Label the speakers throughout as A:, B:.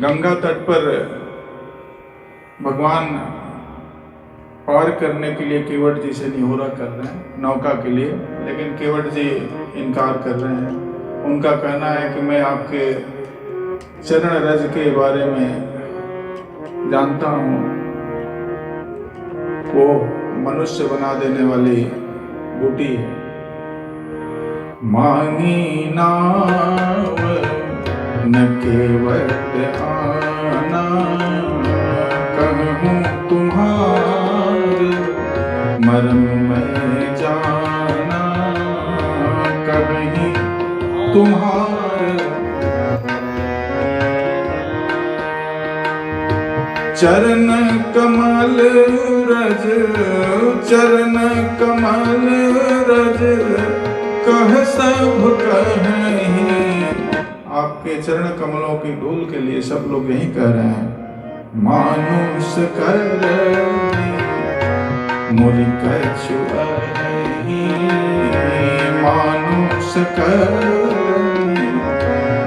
A: गंगा तट पर भगवान पार करने के लिए केवट जी से निहोरा कर रहे हैं नौका के लिए, लेकिन केवट जी इनकार कर रहे हैं। उनका कहना है कि मैं आपके चरण रज के बारे में जानता हूँ, वो मनुष्य बना देने वाली बूटी है। मांगी नाव न केवट आना, कहूँ तुम्हार मर्म में जाना, कहीं तुम्हार चरण कमल रज, चरण कमल रज कह सब कहीं। आपके चरण कमलों की धूल के लिए सब लोग यही कह रहे हैं, मानुष कर मुरि कछु अहि, मानुष कर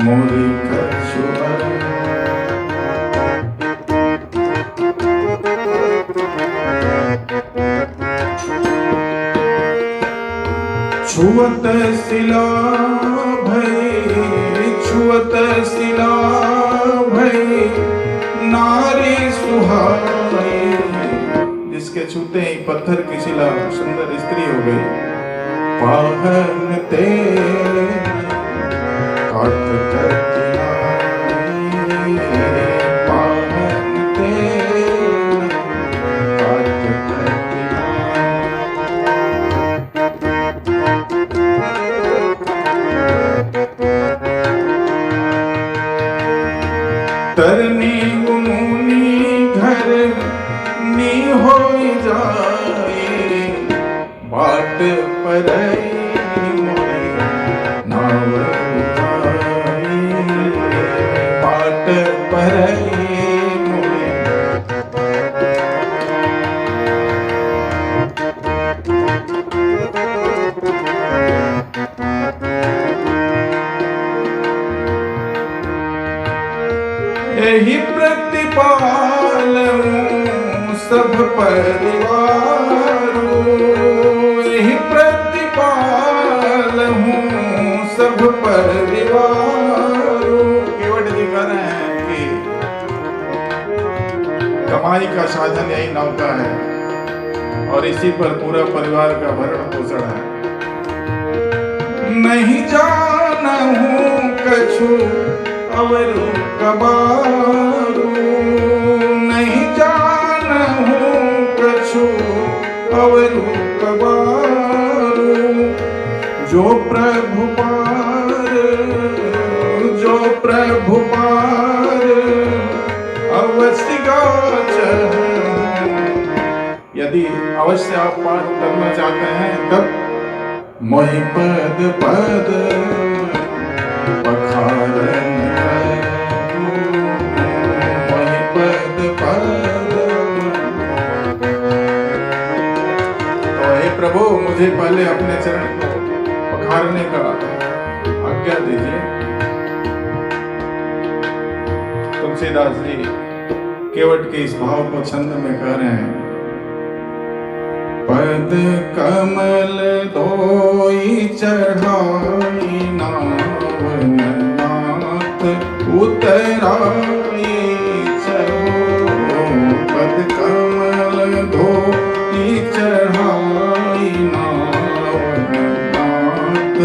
A: मुरि कछु अहि। छुअत शिला भई, छुअत शिला भई नारी सुहाई। जिसके छूते ही पत्थर की शिला सुंदर स्त्री हो गई। पाहन ते काट कठिनाई, पाहन ते काट कठिनाई। तरनी गुमुनी घर नी हो जाए, बाट पर नाव उठाई, बाट पर यही प्रतिपाल सब परिवार, यही प्रतिपाल हूँ सब परिवार। केवट जी कह रहे हैं कि कमाई का साधन यही नौका है और इसी पर पूरा परिवार का भरण पोषण है। नहीं जाना हूँ कछु अवरु कबारू, नहीं जाना हूँ कछु अवरु कबारू। जो प्रभु पार, जो प्रभु पार अवश्य गाच। यदि अवश्य आप पार उतरना चाहते हैं तब मोहि पद पद पखारन, मोहि पद पद। तो हे प्रभु, मुझे पहले अपने चरण को पखारने का आज्ञा दीजिए। तुलसीदास जी केवट के इस भाव को छंद में कह रहे हैं। पद कमल धोई चढ़ाई नावन नाथ उतराई चलो। पद कमल धोई चढ़ाई नावन नाथ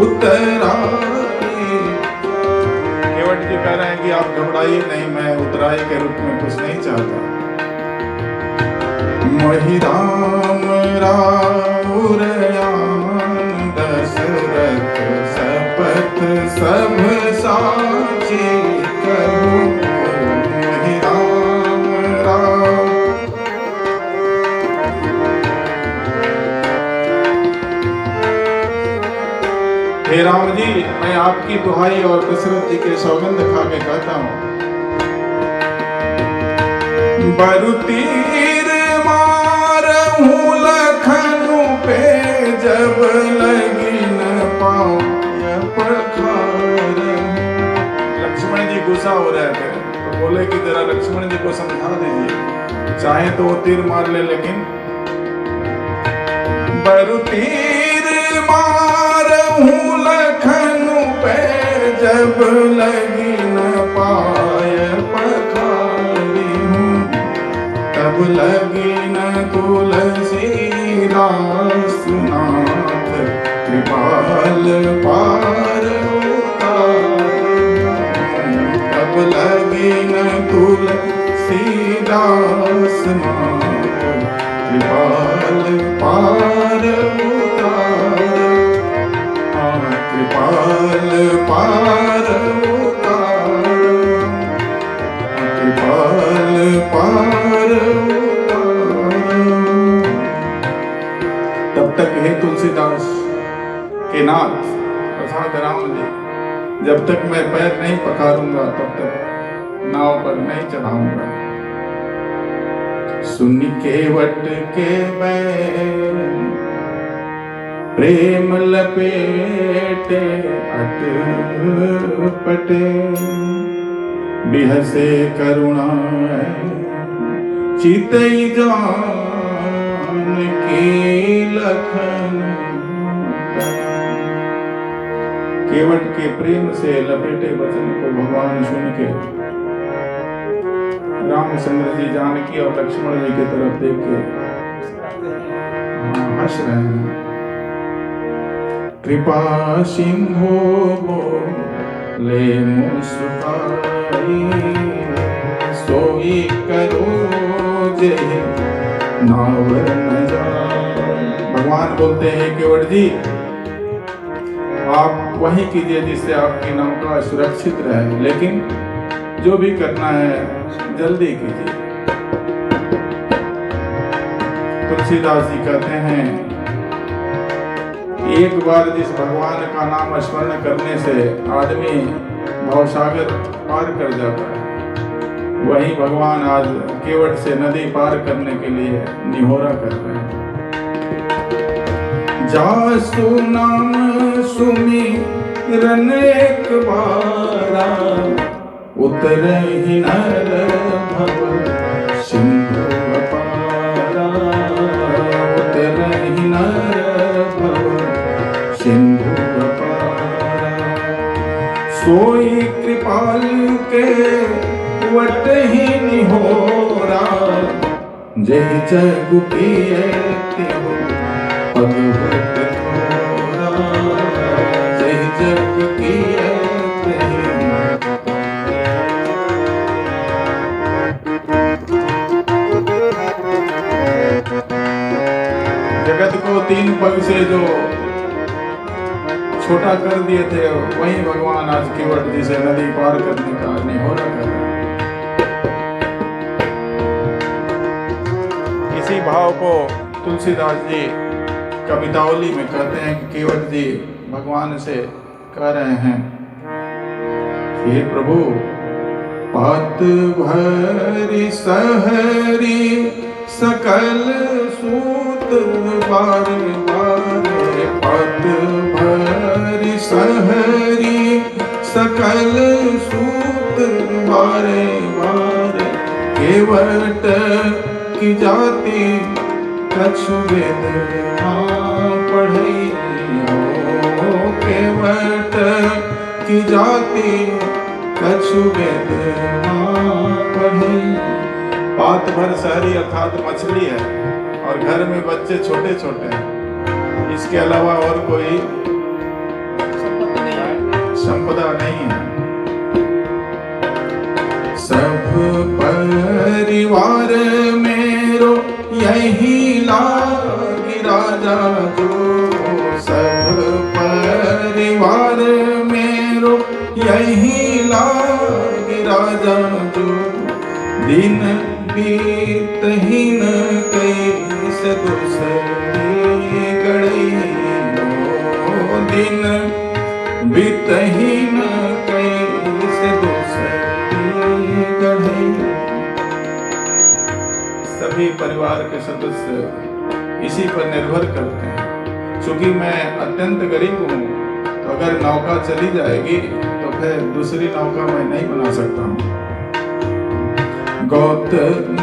A: उतराई। केवट जी कह रहे हैं कि आप घबराइए नहीं, मैं उतराई के रूप में कुछ नहीं चाहता। मोहि राम राउर आन दशरथ सपथ सब साची कहूँ। मोहि राम राम। हे राम जी, मैं आपकी दुहाई और दशरथ जी के सौगंध खा के कहता हूँ, बरु तीर मारहूँ लखनऊ पे जब लगी न पाऊँ पखार। लक्ष्मण जी गुस्सा हो रहा रहे थे तो बोले कि जरा लक्ष्मण जी को समझा दीजिए, चाहे तो वो तीर मार ले, लेकिन बरु तीर मारहूं लखनऊ पे, जब लगी न पाय पखारी हूँ, तब लगी न तुलसीदास नाथ, कृपाल पार उतार, तब लगी न तुलसीदास नाथ, कृपाल पार उतार, कृपाल पार उतार, कृपाल पार उतार। तब तक हे तुलसीदास के नाथ अर्थात राम जी, जब तक मैं पैर नहीं पखारूंगा तब तक नाव पर नहीं चढ़ाऊंगा। सुन केवट के बैन प्रेम लपेटे अटपटे, बिहसे करुणा चितई जान की लखन। केवट के प्रेम से लपेटे वचन को भगवान सुन के रामचंद्र जी जानकी और लक्ष्मण जी की तरफ देख के हंस रहे हैं। कृपा सिंधु बोले मुस्काई, सोई करो जे नावर न जाए। भगवान बोलते हैं केवट जी आप वही कीजिए जिससे आपकी नौका सुरक्षित रहे, लेकिन जो भी करना है जल्दी कीजिए। तुलसीदास जी कहते हैं एक बार जिस भगवान का नाम स्मरण करने से आदमी भवसागर पार कर जाता है, वही भगवान आज केवट से नदी पार करने के लिए निहोरा कर रहे हैं। जासु नाम सुमिरन एक बारा, उतरहि नर भव सिंधु अपारा, उतरहि नर भव सिंधु अपारा। सोई कृपाल के वटहि निहोरा, जय जग पिए त्यों अद्भुत थोरा, जय जग पिए जगत को तीन पग से जो छोटा कर दिए थे, वही भगवान आज केवट जी से नदी पार करने का निहोरा कर रहे हैं। इसी भाव को तुलसीदास जी कवितावली में कहते हैं कि केवट जी भगवान से कह रहे हैं, हे प्रभु पात भरी सहरी सकल सूत बार बार, पात भरी सहरी सकल सूत बारे बार। केवट की जाति कछु वेद पढ़ई, केवट की जाति कछु वेद पढ़ई। पात भर शहरी अर्थात मछली है और घर में बच्चे छोटे छोटे हैं, इसके अलावा और कोई संपदा नहीं है। सब परिवार मेरो यही लागी राजा जो, सब परिवार मेरो यही लागी राजा जो। दिन बीतहि न कैसे दूसरी गढ़ई, दिन बीतहि न कैसे दूसरी गढ़ई। सभी परिवार के सदस्य इसी पर निर्भर करते हैं। चूंकि मैं अत्यंत गरीब हूँ, तो अगर नौका चली जाएगी तो फिर दूसरी नौका मैं नहीं बना सकता हूँ। गौतम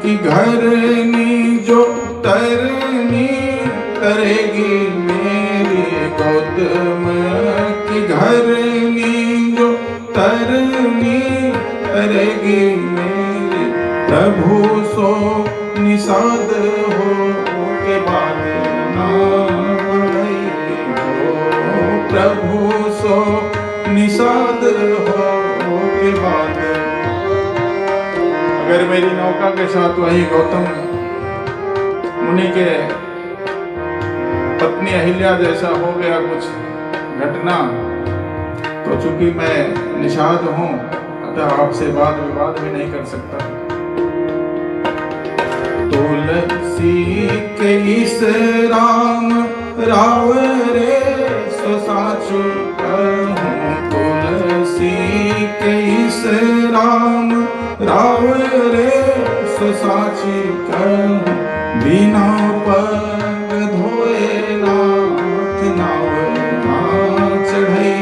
A: की घरनी जो तरनी करेगी मेरी, गौतम की घरनी जो तरनी करेगी मेरी, प्रभु सो निषाद हो के बाद ना बढ़ेगी हो, प्रभु सो निषाद हो के बाद। अगर मेरी नौका के साथ वही गौतम मुनि के पत्नी अहिल्या जैसा हो गया कुछ घटना, तो चूंकि मैं निषाद हूं अतः आपसे वाद विवाद भी नहीं कर सकता। तुलसी के इस राम राव रे सो साचु कहूं, तुलसी के इस राम राव रे सो साची कहूं, बिना पग धोए नाथ नाव ना चढ़ई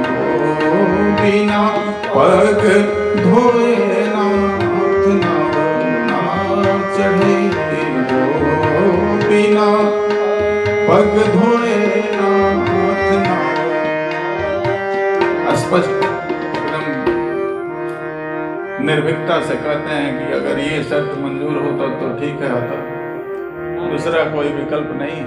A: हो, बिना पग धोए नाथ नाव ना चढ़ई हो, बिना पग धोए नाथ नाव। स्पष्ट निर्भीकता से कहते हैं कि अगर ये शर्त मंजूर होता तो ठीक है, आता दूसरा कोई विकल्प नहीं है।